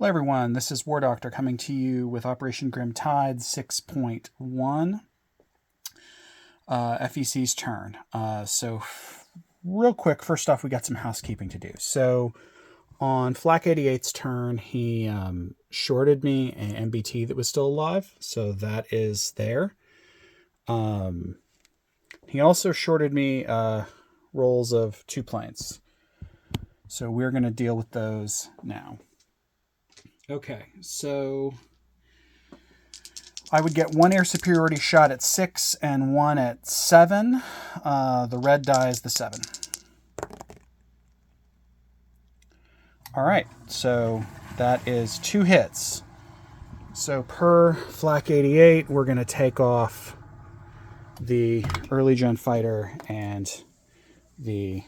Hello everyone, this is War Doctor coming to you with Operation Grim Tide 6.1, FEC's turn. So real quick, first off, we got some housekeeping to do. So on Flak 88's turn, he shorted me an MBT that was still alive, so that is there. He also shorted me rolls of 2 planes. So we're going to deal with those now. Okay, so I would get 1 air superiority shot at 6 and 1 at 7. The red die is the 7. All right, so that is 2 hits. So per Flak 88, we're going to take off the early gen fighter and the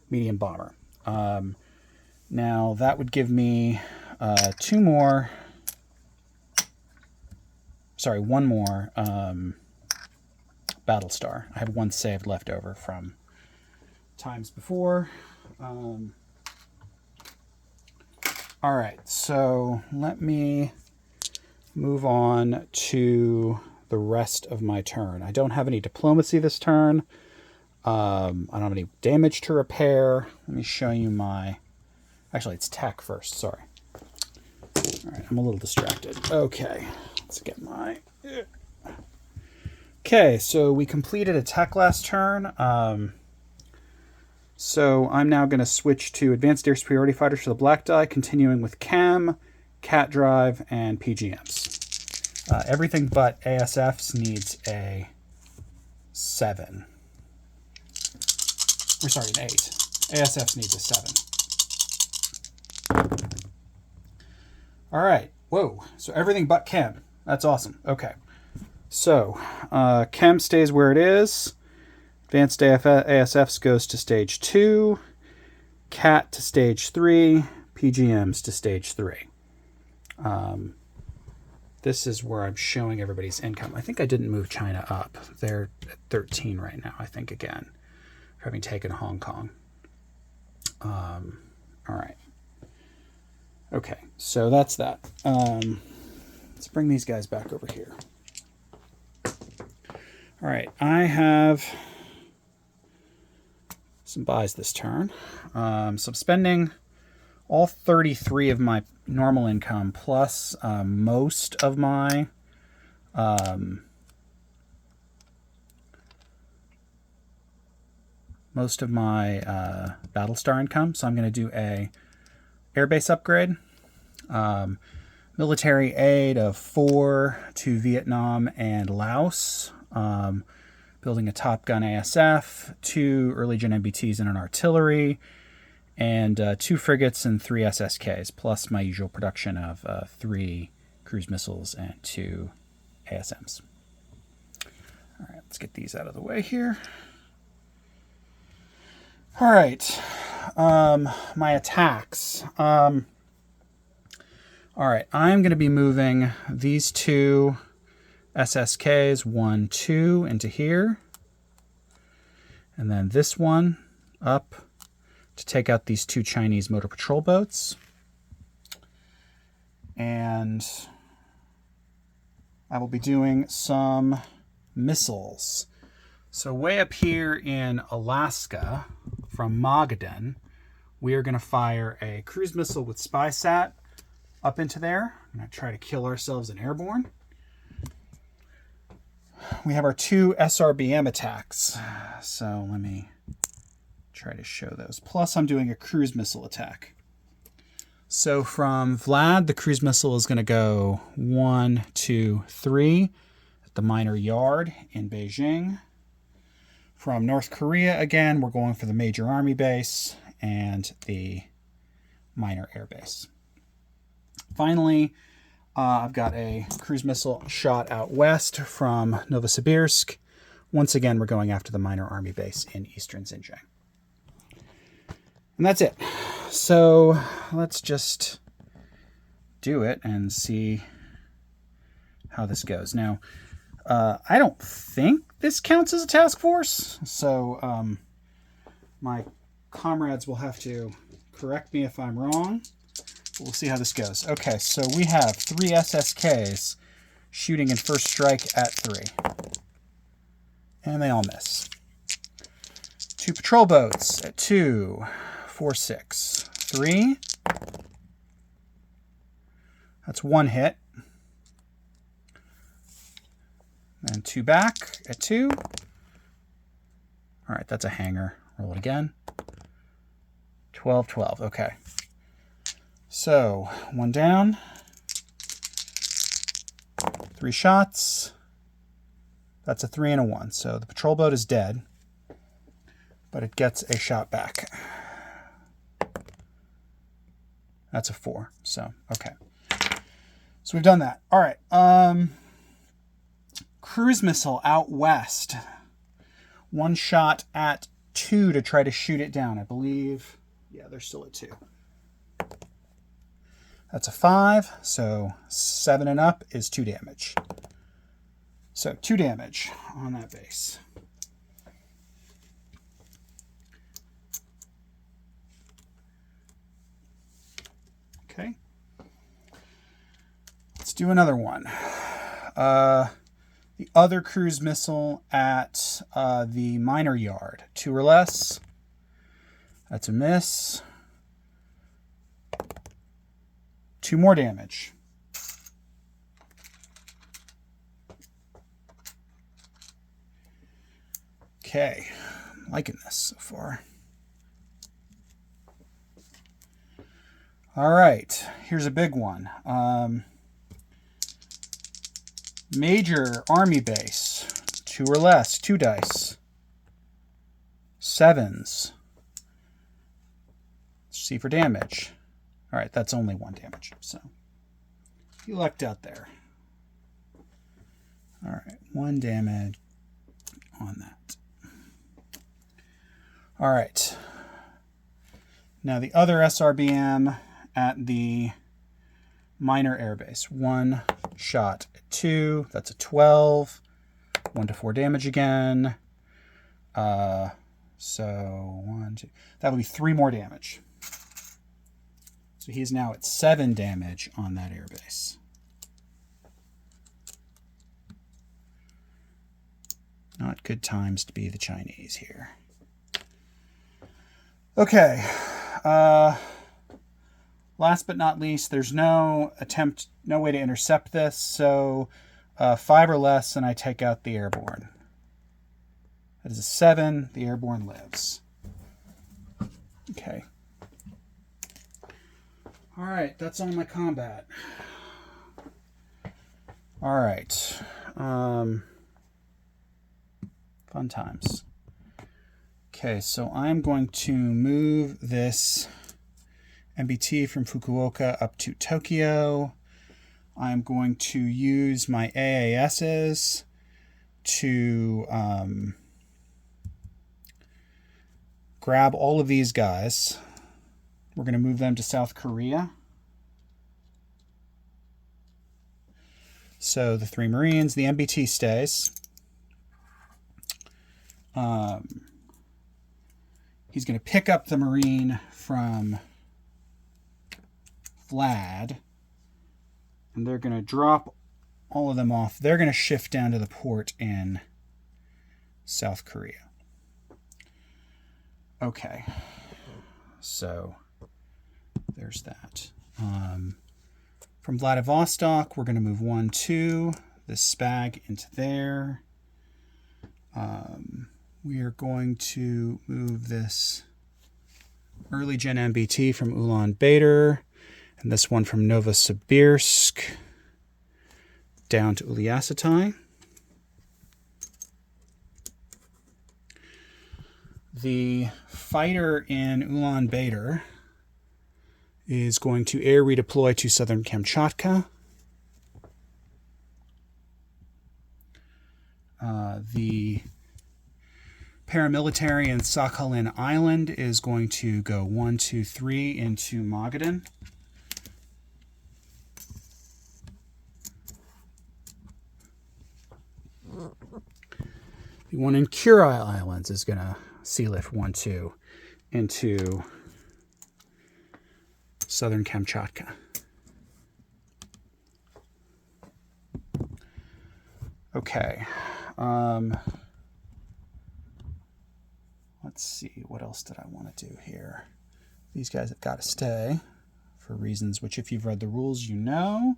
medium bomber. Now that would give me 1 more Battlestar. I have 1 saved left over from times before. All right, so let me move on to the rest of my turn. I don't have any diplomacy this turn. I don't have any damage to repair. Let me show you my... Actually, it's tech first, sorry. All right, I'm a little distracted. Okay, let's get my... Okay, so we completed a tech last turn. So I'm now going to switch to Advanced Air Superiority Fighters for the black die, continuing with CAM, CAT Drive, and PGMs. Everything but ASFs needs a 7. Or sorry, an 8. ASFs needs a 7. All right. Whoa. So everything but Chem. That's awesome. Okay. So Chem stays where it is. Advanced ASFs goes to stage 2. CAT to stage 3. PGMs to stage 3. This is where I'm showing everybody's income. I think I didn't move China up. They're at 13 right now, I think, again, for having taken Hong Kong. All right. Okay, so that's that. Let's bring these guys back over here. All right, I have some buys this turn. So I'm spending all 33 of my normal income plus most of my Battlestar income. So I'm going to do a airbase upgrade, military aid of 4 to Vietnam and Laos, building a Top Gun ASF, 2 early gen MBTs and an artillery, and 2 frigates and 3 SSKs, plus my usual production of 3 cruise missiles and 2 ASMs. All right, let's get these out of the way here. All right, my attacks. All right, I'm going to be moving these 2 SSKs, 1, 2, into here. And then this one up to take out these 2 Chinese motor patrol boats. And I will be doing some missiles. So way up here in Alaska, from Mogadon, we are going to fire a cruise missile with SpySat up into there. I'm going to try to kill ourselves in airborne. We have our 2 SRBM attacks. So let me try to show those. Plus I'm doing a cruise missile attack. So from Vlad, the cruise missile is going to go 1, 2, 3 at the minor yard in Beijing. From North Korea, again, we're going for the major army base and the minor air base. Finally, I've got a cruise missile shot out west from Novosibirsk. Once again, we're going after the minor army base in eastern Xinjiang. And that's it. So let's just do it and see how this goes. Now, I don't think this counts as a task force, so my comrades will have to Correct me if I'm wrong. We'll see how this goes. Okay, so we have 3 SSKs shooting in first strike at 3. And they all miss. 2 patrol boats at 2, 4, 6, 3. That's 1 hit. And 2 back at 2. All right, that's a hanger. Roll it again. 12, 12. Okay. So 1 down. 3 shots. That's a 3 and a 1. So the patrol boat is dead, but it gets a shot back. That's a 4. So, okay. So we've done that. All right. Cruise missile out west. 1 shot at 2 to try to shoot it down, I believe. Yeah, they're still at 2. That's a 5. So 7 and up is 2 damage. So 2 damage on that base. Okay. Let's do another one. The other cruise missile at the minor yard. 2 or less. That's a miss. 2 more damage. Okay. I'm liking this so far. All right. Here's a big one. Major army base. 2 or less. 2 dice. 7s. Let's see for damage. All right, that's only 1 damage. So you lucked out there. All right, 1 damage on that. All right. Now the other SRBM at the minor airbase. 1 shot at 2. That's a 12. 1 to 4 damage again. So 1, 2. That would be 3 more damage. So he's now at 7 damage on that airbase. Not good times to be the Chinese here. Okay. Last but not least, there's no way to intercept this. So 5 or less, and I take out the airborne. That is a 7. The airborne lives. Okay. All right, that's all my combat. All right. Fun times. Okay, so I'm going to move this MBT from Fukuoka up to Tokyo. I'm going to use my AASs to grab all of these guys. We're going to move them to South Korea. So the 3 Marines, the MBT stays. He's going to pick up the Marine from Vlad, and they're going to drop all of them off. They're going to shift down to the port in South Korea. Okay, so there's that. From Vladivostok, we're going to move 1, 2, this spag into there. We are going to move this early gen MBT from Ulaanbaatar and this one from Novosibirsk down to Uliassutai. The fighter in Ulaanbaatar is going to air redeploy to southern Kamchatka. The paramilitary in Sakhalin Island is going to go 1, 2, 3 into Magadan. The one in Kurile Islands is going to sea lift 1, 2 into Southern Kamchatka. Okay. Let's see, what else did I want to do here? These guys have got to stay for reasons which, if you've read the rules, you know.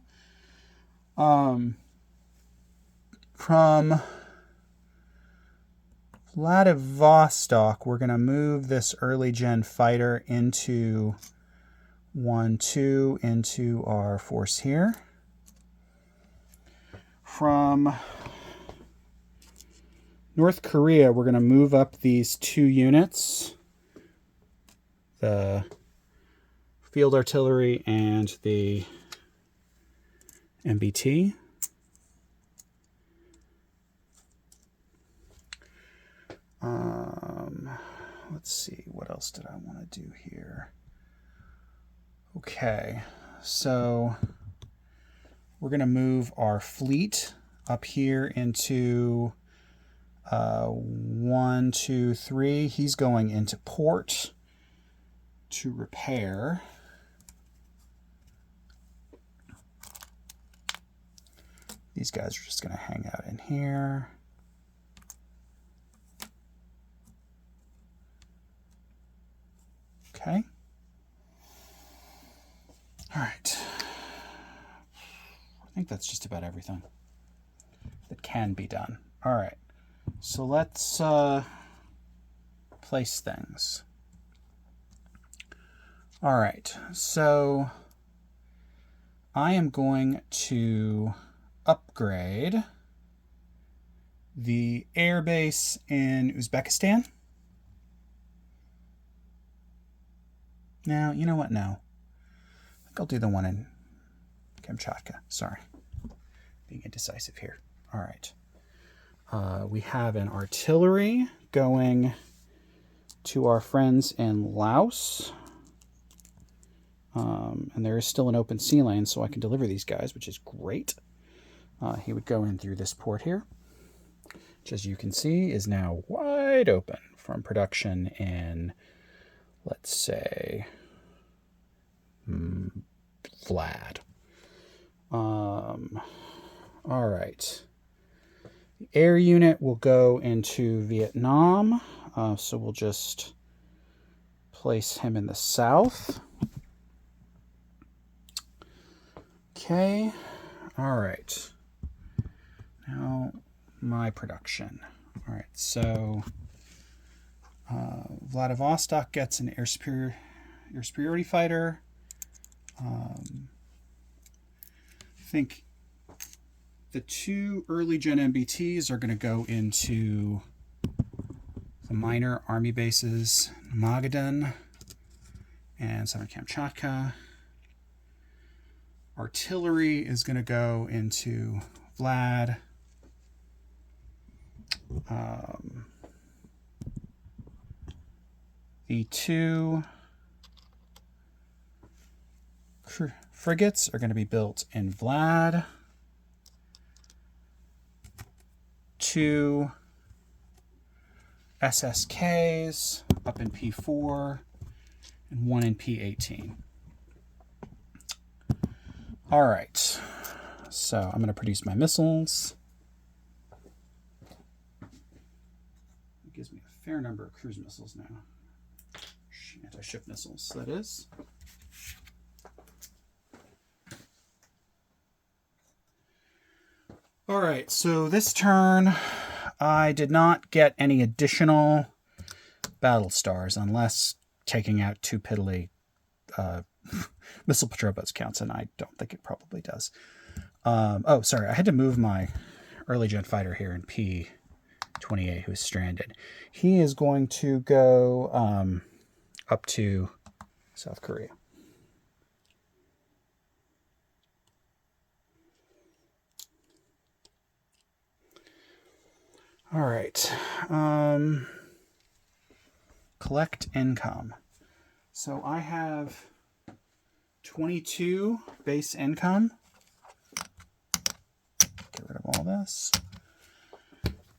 From Vladivostok, we're going to move this early gen fighter into 1-2 into our force here. From North Korea, we're going to move up these 2 units, the field artillery and the MBT. Let's see, what else did I want to do here? Okay, so we're going to move our fleet up here into 1, 2, 3. He's going into port to repair. These guys are just going to hang out in here. Okay. All right. I think that's just about everything that can be done. All right. So let's place things. All right. So I am going to upgrade the air base in Uzbekistan. Now, you know what? No. I think I'll do the one in Kamchatka. Sorry. Being indecisive here. All right. We have an artillery going to our friends in Laos. And there is still an open sea lane, so I can deliver these guys, which is great. He would go in through this port here, which, as you can see, is now wide open from production in, let's say, Vlad. All right. The air unit will go into Vietnam, so we'll just place him in the south. Okay. All right. Now, my production. All right, so Vladivostok gets an air superiority fighter. I think the 2 early gen MBTs are going to go into the minor army bases, Magadan and Southern Kamchatka. Artillery is going to go into Vlad. The 2 frigates are going to be built in Vlad. 2 SSKs up in P4 and 1 in P18. All right, so I'm going to produce my missiles. It gives me a fair number of cruise missiles now. Anti-ship missiles, that is. All right, so this turn I did not get any additional battle stars, unless taking out 2 piddly missile patrol boats counts, and I don't think it probably does. Oh, sorry, I had to move my early gen fighter here in P28, who's stranded. He is going to go up to South Korea. All right. Collect income. So I have 22 base income. Get rid of all this.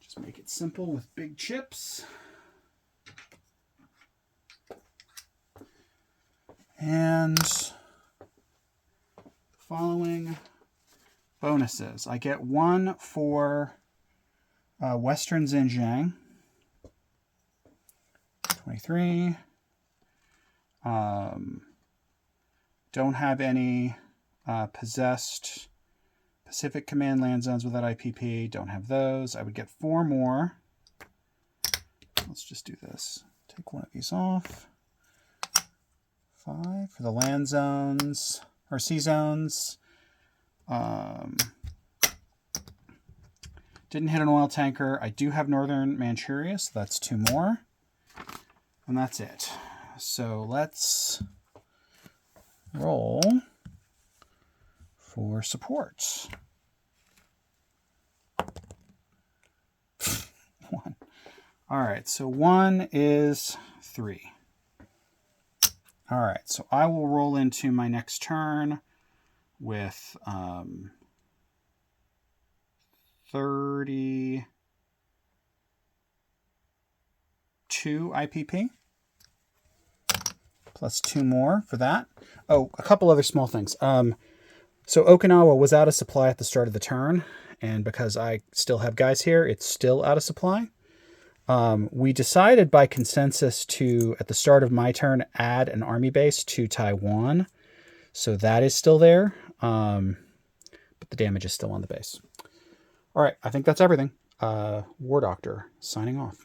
Just make it simple with big chips. And Following bonuses. I get 1 for Western Xinjiang. 23. Don't have any possessed Pacific Command land zones without IPP. Don't have those. I would get 4 more. Let's just do this. Take one of these off. 5 for the land zones, or sea zones. Didn't hit an oil tanker. I do have Northern Manchuria, so that's 2 more. And that's it. So let's roll for support. 1. All right, so 1 is 3. All right, so I will roll into my next turn with 32 IPP. Plus 2 more for that. Oh, a couple other small things. So Okinawa was out of supply at the start of the turn, and because I still have guys here, it's still out of supply. We decided by consensus to, at the start of my turn, add an army base to Taiwan. So that is still there, but the damage is still on the base. All right, I think that's everything. War Doctor, signing off.